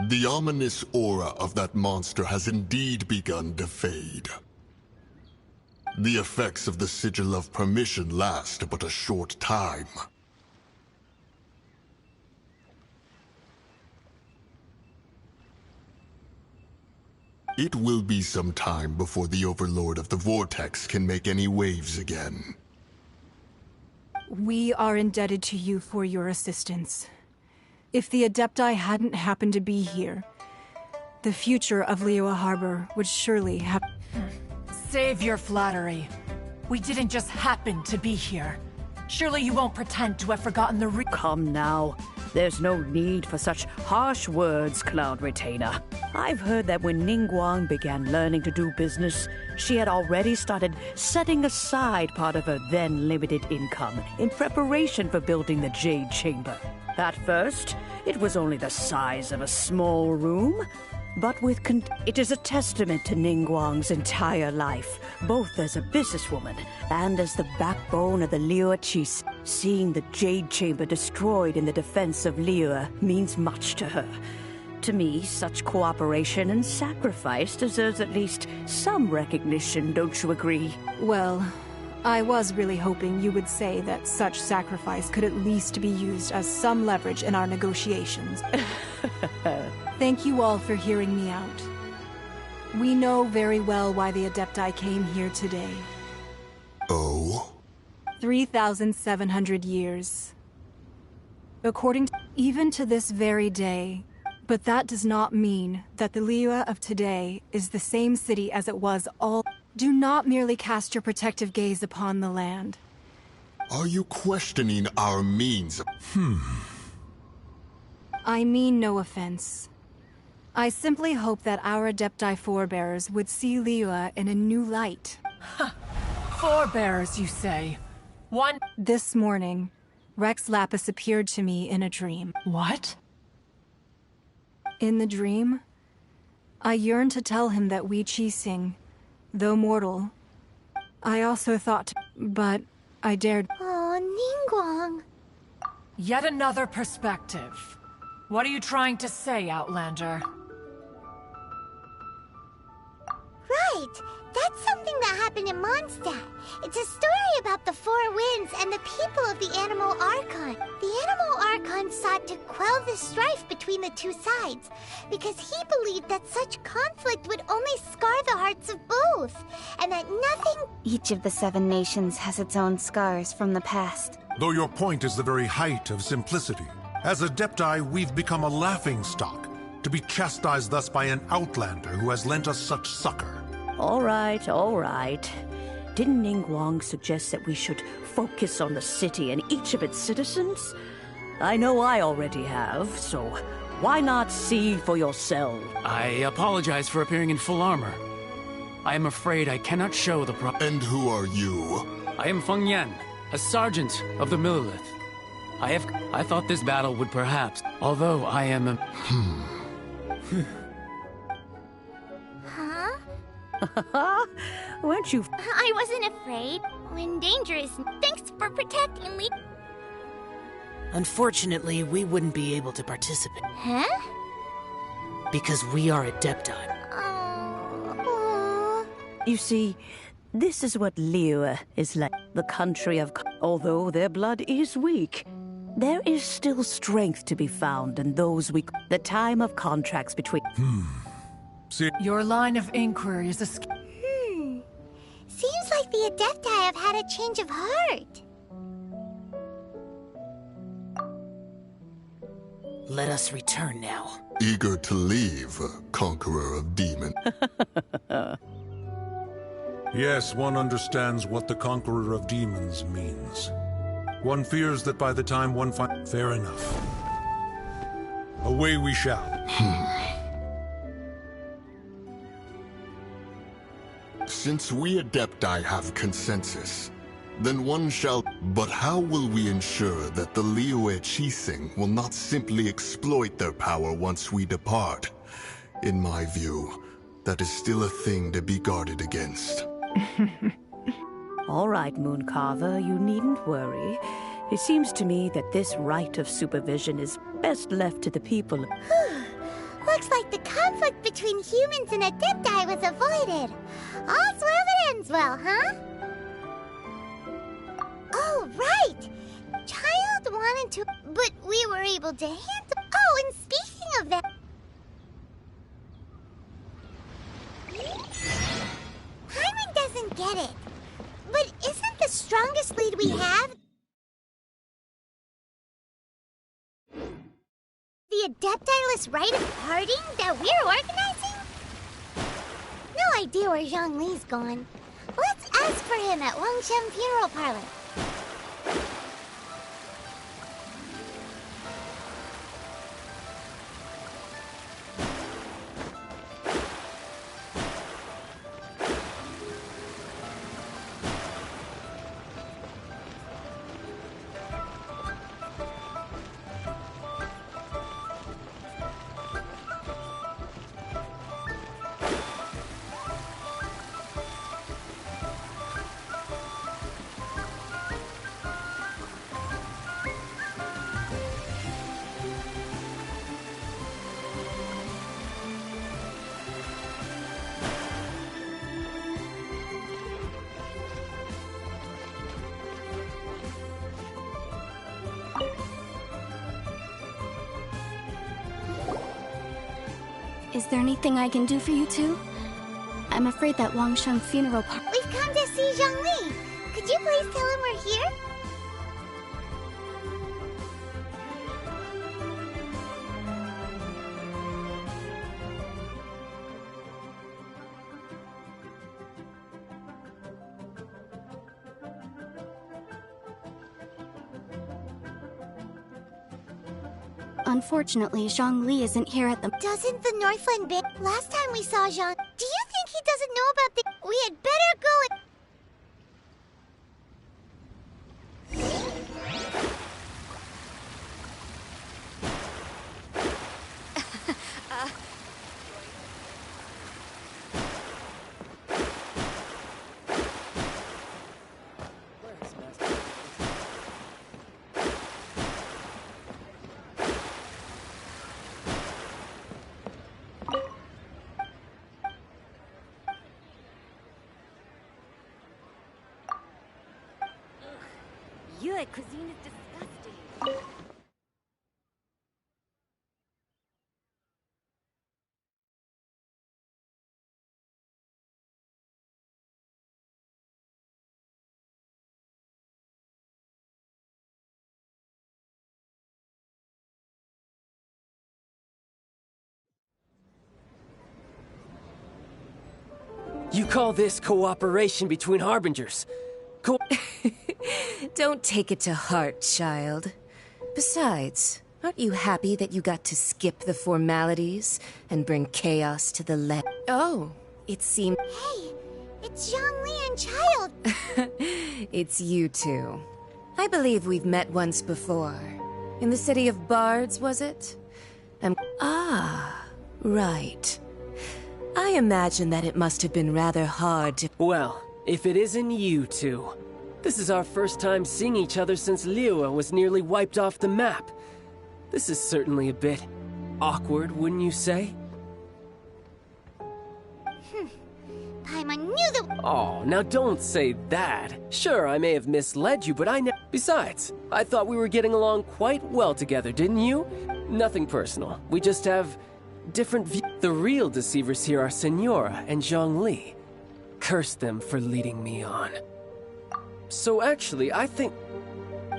The ominous aura of that monster has indeed begun to fade. The effects of the Sigil of Permission last but a short time. It will be some time before the Overlord of the Vortex can make any waves again. We are indebted to you for your assistance. If the Adepti hadn't happened to be here, the future of Liyue Harbor would surely have... Save your flattery. We didn't just happen to be here. Surely you won't pretend to have forgotten the Come now. There's no need for such harsh words, Cloud Retainer. I've heard that when Ningguang began learning to do business, she had already started setting aside part of her then limited income in preparation for building the Jade Chamber. At first, it was only the size of a small room, but it is a testament to Ningguang's entire life, both as a businesswoman and as the backbone of the Liyue Qixing. Seeing the Jade Chamber destroyed in the defense of Liyue means much to her. To me, such cooperation and sacrifice deserves at least some recognition, don't you agree? Well, I was really hoping you would say that such sacrifice could at least be used as some leverage in our negotiations. Thank you all for hearing me out. We know very well why the Adepti came here today. Oh? 3,700 years. According to... even to this very day. But that does not mean that the Liyue of today is the same city as it was all... Do not merely cast your protective gaze upon the land. Are you questioning our means? I mean no offense. I simply hope that our Adepti forebears would see Liyue in a new light. Forebears, you say? One... This morning, Rex Lapis appeared to me in a dream. What? In the dream, I yearned to tell him that Wei Qixing, though mortal, I also thought but I dared... Oh, Ningguang. Yet another perspective. What are you trying to say, Outlander? Right! That's something that happened in Mondstadt. It's a story about the Four Winds and the people of the Animal Archon. The Animal Archon sought to quell the strife between the two sides, because he believed that such conflict would only scar the hearts of both, and that nothing... Each of the 7 nations has its own scars from the past. Though your point is the very height of simplicity. As Adepti, we've become a laughingstock, to be chastised thus by an Outlander who has lent us such succor. All right, all right. Didn't Ningguang suggest that we should focus on the city and each of its citizens? I know I already have, so why not see for yourself? I apologize for appearing in full armor. I am afraid I cannot show the And who are you? I am Feng Yan, a sergeant of the Millelith. I thought this battle would perhaps, although I am a... Huh? Weren't you... I wasn't afraid. When dangerous, thanks for protecting me. Unfortunately, we wouldn't be able to participate. Huh? Because we are Adepti. Oh. You see, this is what Liyue is like. The country of... Although their blood is weak, there is still strength to be found in those weak... The time of contracts between... See? Your line of inquiry is a... Seems like the Adepti have had a change of heart. Let us return now. Eager to leave, Conqueror of Demons. Yes, one understands what the Conqueror of Demons means. One fears that by the time one finds... Fair enough. Away we shall. Since we Adepti have consensus, then one shall... But how will we ensure that the Liyue Qixing will not simply exploit their power once we depart? In my view, that is still a thing to be guarded against. All right, Mooncarver, you needn't worry. It seems to me that this right of supervision is best left to the people. Looks like the conflict between humans and Adepti was avoided. All's well that ends well, huh? Oh, right! Child wanted to, but we were able to handle... Oh, and speaking of that... Paimon doesn't get it. But isn't the strongest lead we have the Adepti-less rite of parting that we're organizing? No idea where Zhongli's gone. Let's ask for him at Wangshan Funeral Parlor. Is there anything I can do for you two? I'm afraid that Wangshan Funeral Parlor... We've come to see Zhongli. Could you please tell him we're here? Unfortunately, Zhongli isn't here at the... Doesn't the Northland Band... Last time we saw Zhong... Do you think he doesn't know about the... We had better go and... Your cuisine is disgusting. You call this cooperation between Harbingers? Don't take it to heart, child. Besides, aren't you happy that you got to skip the formalities and bring chaos to the land? Oh, it seems... Hey, it's Zhongli and Child! It's you two. I believe we've met once before. In the city of Bards, was it? Ah, right. I imagine that it must have been rather hard to... Well, if it isn't you two. This is our first time seeing each other since Liyue was nearly wiped off the map. This is certainly a bit awkward, wouldn't you say? Paimon knew that... Oh, now don't say that. Sure, I may have misled you, but Besides, I thought we were getting along quite well together, didn't you? Nothing personal. We just have different views. The real deceivers here are Senora and Zhongli. Curse them for leading me on. So actually, I think...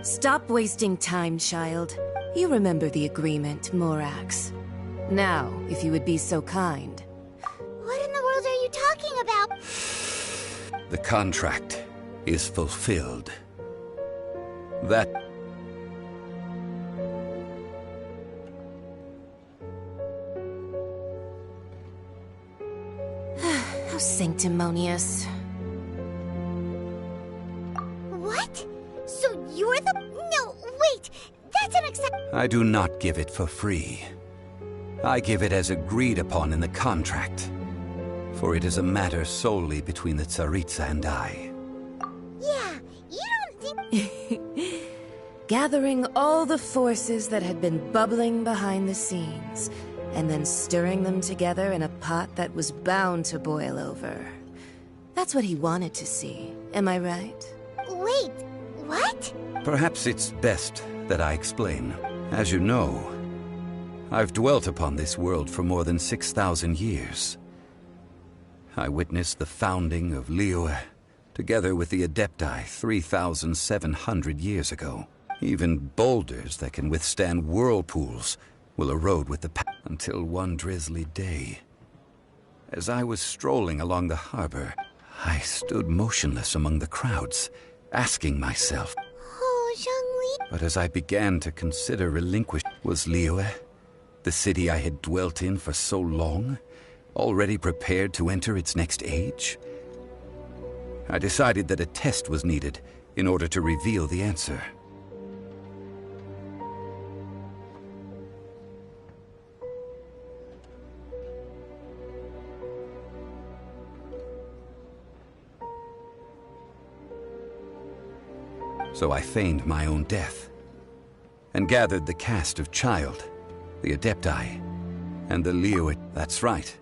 Stop wasting time, child. You remember the agreement, Morax. Now, if you would be so kind. What in the world are you talking about? The contract is fulfilled. That... How sanctimonious. What? So you're the... No, wait! That's unacceptable! I do not give it for free. I give it as agreed upon in the contract. For it is a matter solely between the Tsaritsa and I. Yeah, you don't think... Gathering all the forces that had been bubbling behind the scenes, and then stirring them together in a pot that was bound to boil over. That's what he wanted to see, am I right? Wait, what? Perhaps it's best that I explain. As you know, I've dwelt upon this world for more than 6,000 years. I witnessed the founding of Liyue, together with the Adepti 3,700 years ago. Even boulders that can withstand whirlpools will erode with the until one drizzly day. As I was strolling along the harbor, I stood motionless among the crowds, asking myself, Oh, Zhongli. But as I began to consider was Liyue, the city I had dwelt in for so long, already prepared to enter its next age? I decided that a test was needed in order to reveal the answer. So I feigned my own death, and gathered the cast of Childe, the Adepti, and the Liyue. That's right.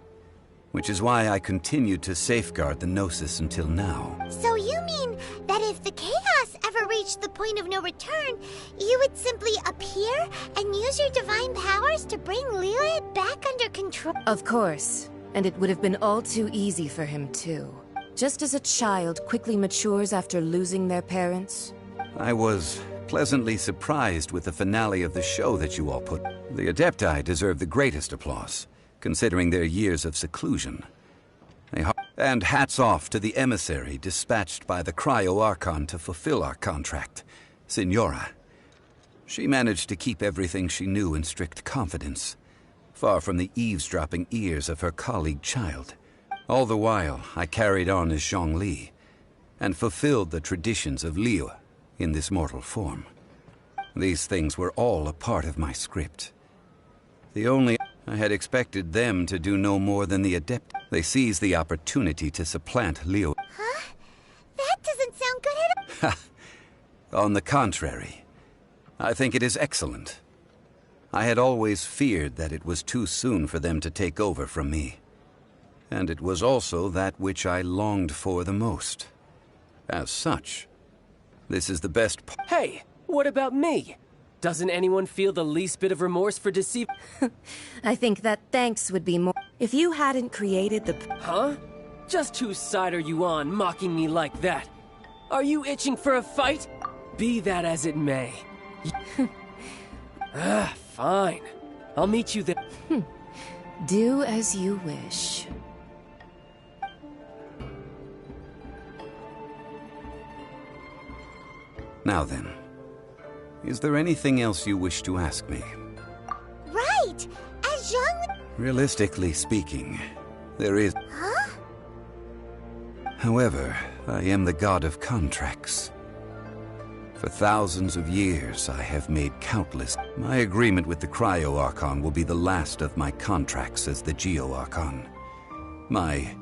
Which is why I continued to safeguard the Gnosis until now. So you mean that if the chaos ever reached the point of no return, you would simply appear and use your divine powers to bring Liyue back under control? Of course. And it would have been all too easy for him, too. Just as a child quickly matures after losing their parents. I was pleasantly surprised with the finale of the show that you all put. The Adepti deserve the greatest applause, considering their years of seclusion. And hats off to the emissary dispatched by the Cryo-Archon to fulfill our contract, Signora. She managed to keep everything she knew in strict confidence, far from the eavesdropping ears of her colleague Childe. All the while, I carried on as Zhongli, and fulfilled the traditions of Liyue in this mortal form. These things were all a part of my script. I had expected them to do no more than the Adept. They seized the opportunity to supplant Liyue. Huh? That doesn't sound good at all. On the contrary, I think it is excellent. I had always feared that it was too soon for them to take over from me. And it was also that which I longed for the most. As such, this is the best Hey, what about me? Doesn't anyone feel the least bit of remorse for deceiving? I think that thanks would be more. If you hadn't created the... Huh? Just whose side are you on, mocking me like that? Are you itching for a fight? Be that as it may. Fine. I'll meet you there. Do as you wish. Now then, is there anything else you wish to ask me? Right! As Zhongli... Realistically speaking, there is... Huh? However, I am the god of contracts. For thousands of years, I have made countless... My agreement with the Cryo-Archon will be the last of my contracts as the Geo-Archon. My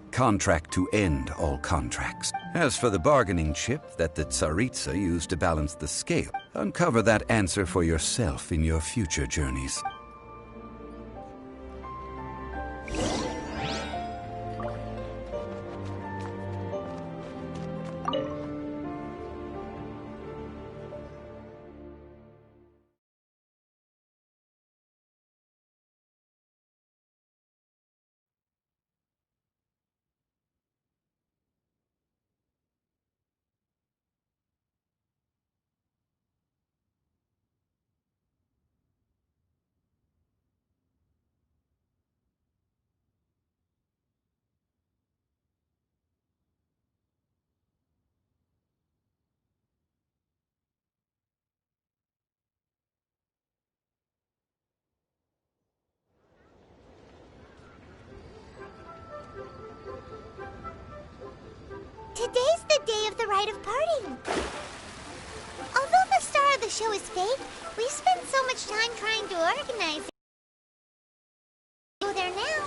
contract to end all contracts. As for the bargaining chip that the Tsaritsa used to balance the scale, uncover that answer for yourself in your future journeys. Today's the day of the rite of parting. Although the star of the show is fake, we spent so much time trying to organize it. Go there now.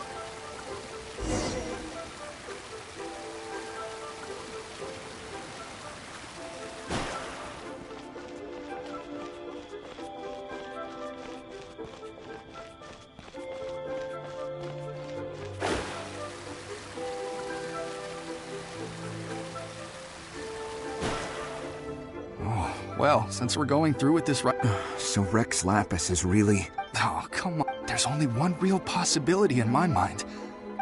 Well, since we're going through with this so Rex Lapis is really... Oh, come on. There's only one real possibility in my mind.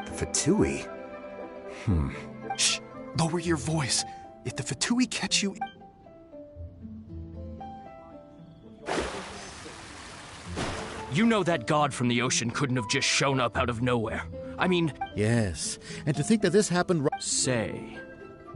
The Fatui? Shh! Lower your voice. If the Fatui catch you... You know that god from the ocean couldn't have just shown up out of nowhere. I mean... Yes, and to think that this happened... Say,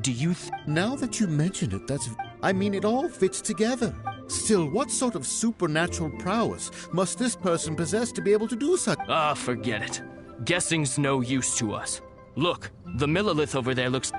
do you Now that you mention it, I mean, it all fits together. Still, what sort of supernatural prowess must this person possess to be able to do such? Ah, forget it. Guessing's no use to us. Look, the Millelith over there looks...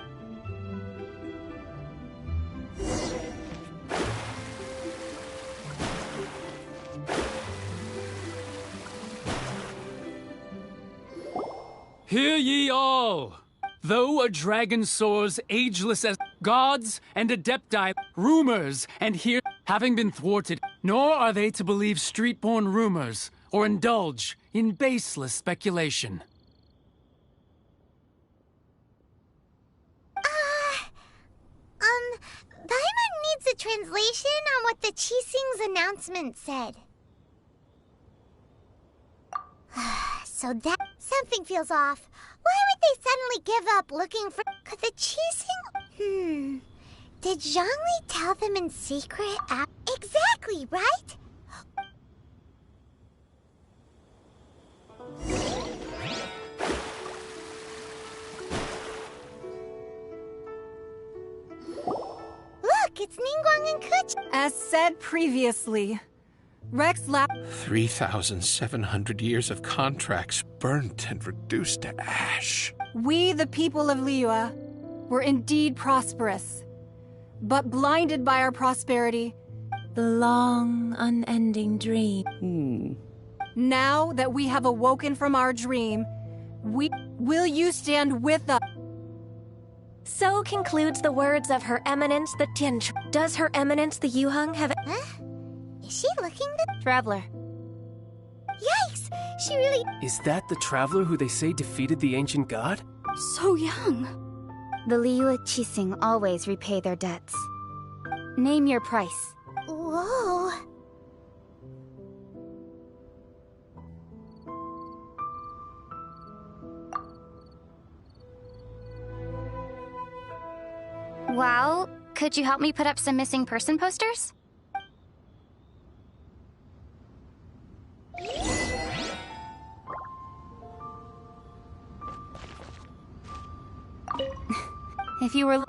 Hear ye all! Though a dragon soars ageless as gods and adepti, rumors and here having been thwarted, nor are they to believe street-born rumors or indulge in baseless speculation. Paimon needs a translation on what the Qixing's announcement said. So that... Something feels off. Why would they suddenly give up looking for... Could the Qixing... Did Zhongli tell them in secret? Exactly, right? Look, it's Ningguang and Kuch. As said previously, Rex Lap... 3,700 years of contracts burnt and reduced to ash. We, the people of Liyue, were indeed prosperous, but blinded by our prosperity. The long, unending dream. Now that we have awoken from our dream, will you stand with us? So concludes the words of Her Eminence the Tianchi. Does Her Eminence the Yuheng have... Huh? Is she looking the... Traveler. Yikes! She really... Is that the traveler who they say defeated the ancient god? So young. The Liyue Qixing always repay their debts. Name your price. Whoa. Well, could you help me put up some missing person posters? If you were...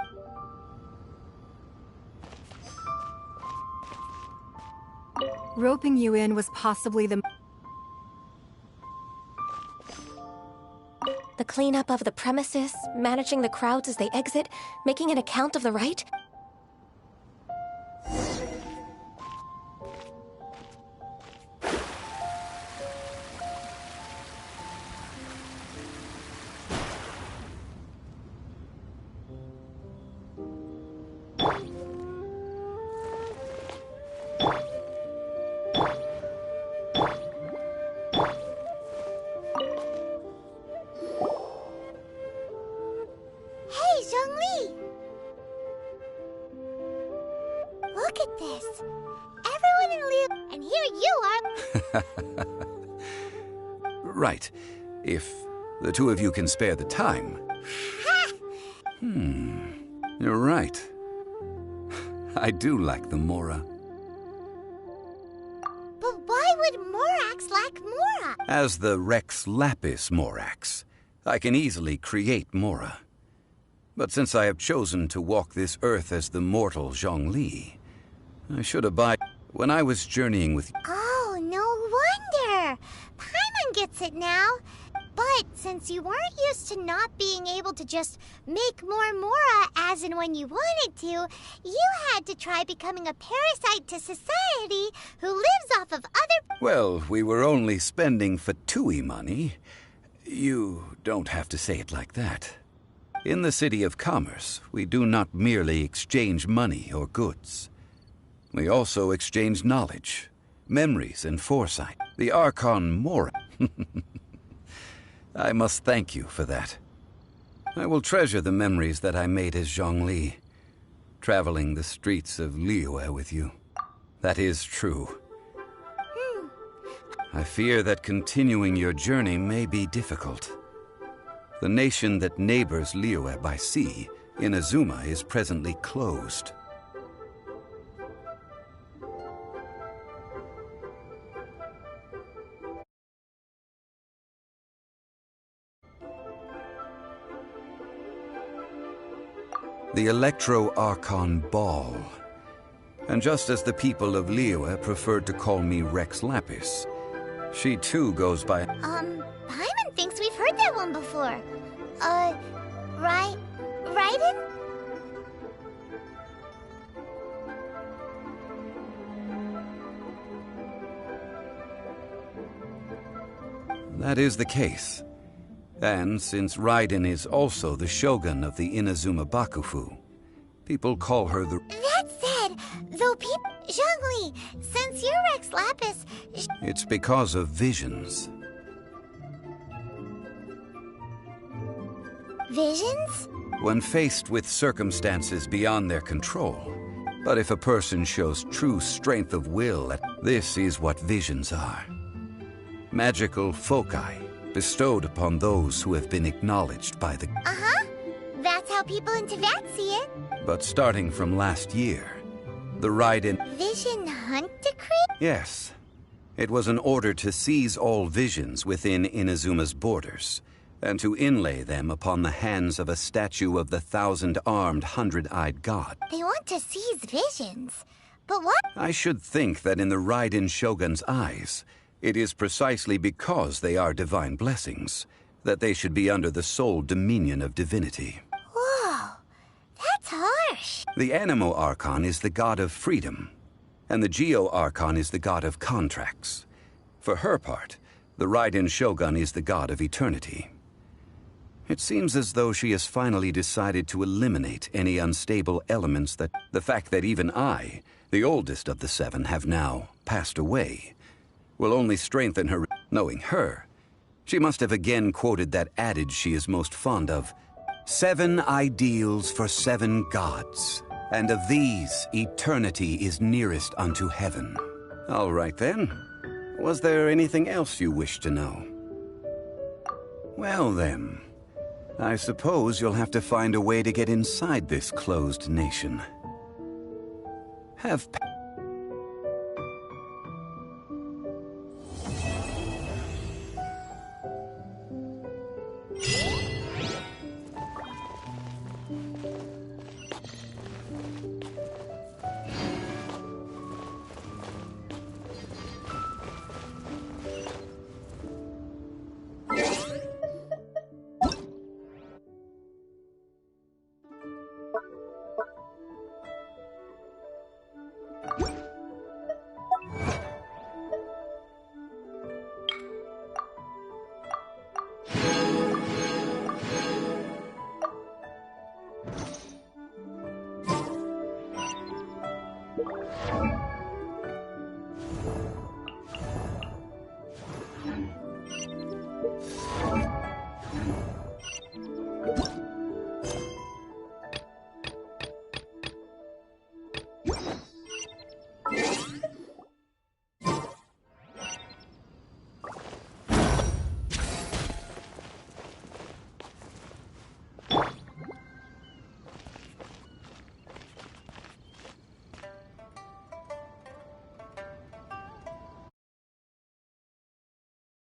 Roping you in was possibly the cleanup of the premises, managing the crowds as they exit, making an account of the rite? Look at this. Everyone in Liyue, and here you are. Right. If the two of you can spare the time. You're right. I do lack the Mora. But why would Morax lack Mora? As the Rex Lapis Morax, I can easily create Mora. But since I have chosen to walk this earth as the mortal Zhongli, I should abide. When I was journeying with... Oh, no wonder! Paimon gets it now. But since you weren't used to not being able to just make more Mora as and when you wanted to, you had to try becoming a parasite to society who lives off of other... Well, we were only spending Fatui money. You don't have to say it like that. In the City of Commerce, we do not merely exchange money or goods. We also exchange knowledge, memories, and foresight. The Archon Mora. I must thank you for that. I will treasure the memories that I made as Zhongli, traveling the streets of Liyue with you. That is true. I fear that continuing your journey may be difficult. The nation that neighbors Liyue by sea, Inazuma, is presently closed. The Electro-Archon Ball. And just as the people of Liyue preferred to call me Rex Lapis, she too goes by... Paimon thinks we've heard that one before. Raiden? That is the case. And since Raiden is also the shogun of the Inazuma Bakufu, people call her the... That said, though people... Zhongli, since you're Rex Lapis... It's because of visions. Visions? When faced with circumstances beyond their control. But if a person shows true strength of will, this is what visions are. Magical foci bestowed upon those who have been acknowledged by the... Uh-huh. That's how people in Teyvat see it. But starting from last year, the Raiden... Vision Hunt Decree? Yes. It was an order to seize all visions within Inazuma's borders, and to inlay them upon the hands of a statue of the 1,000-armed, 100-eyed god. They want to seize visions. But what? I should think that in the Raiden Shogun's eyes, it is precisely because they are divine blessings that they should be under the sole dominion of divinity. Whoa, that's harsh. The Anemo Archon is the god of freedom, and the Geo Archon is the god of contracts. For her part, the Raiden Shogun is the god of eternity. It seems as though she has finally decided to eliminate any unstable elements that... The fact that even I, the oldest of the 7, have now passed away, will only strengthen her. Knowing her, she must have again quoted that adage she is most fond of. 7 ideals for 7 gods, and of these, eternity is nearest unto heaven. All right then. Was there anything else you wish to know? Well then, I suppose you'll have to find a way to get inside this closed nation. Have...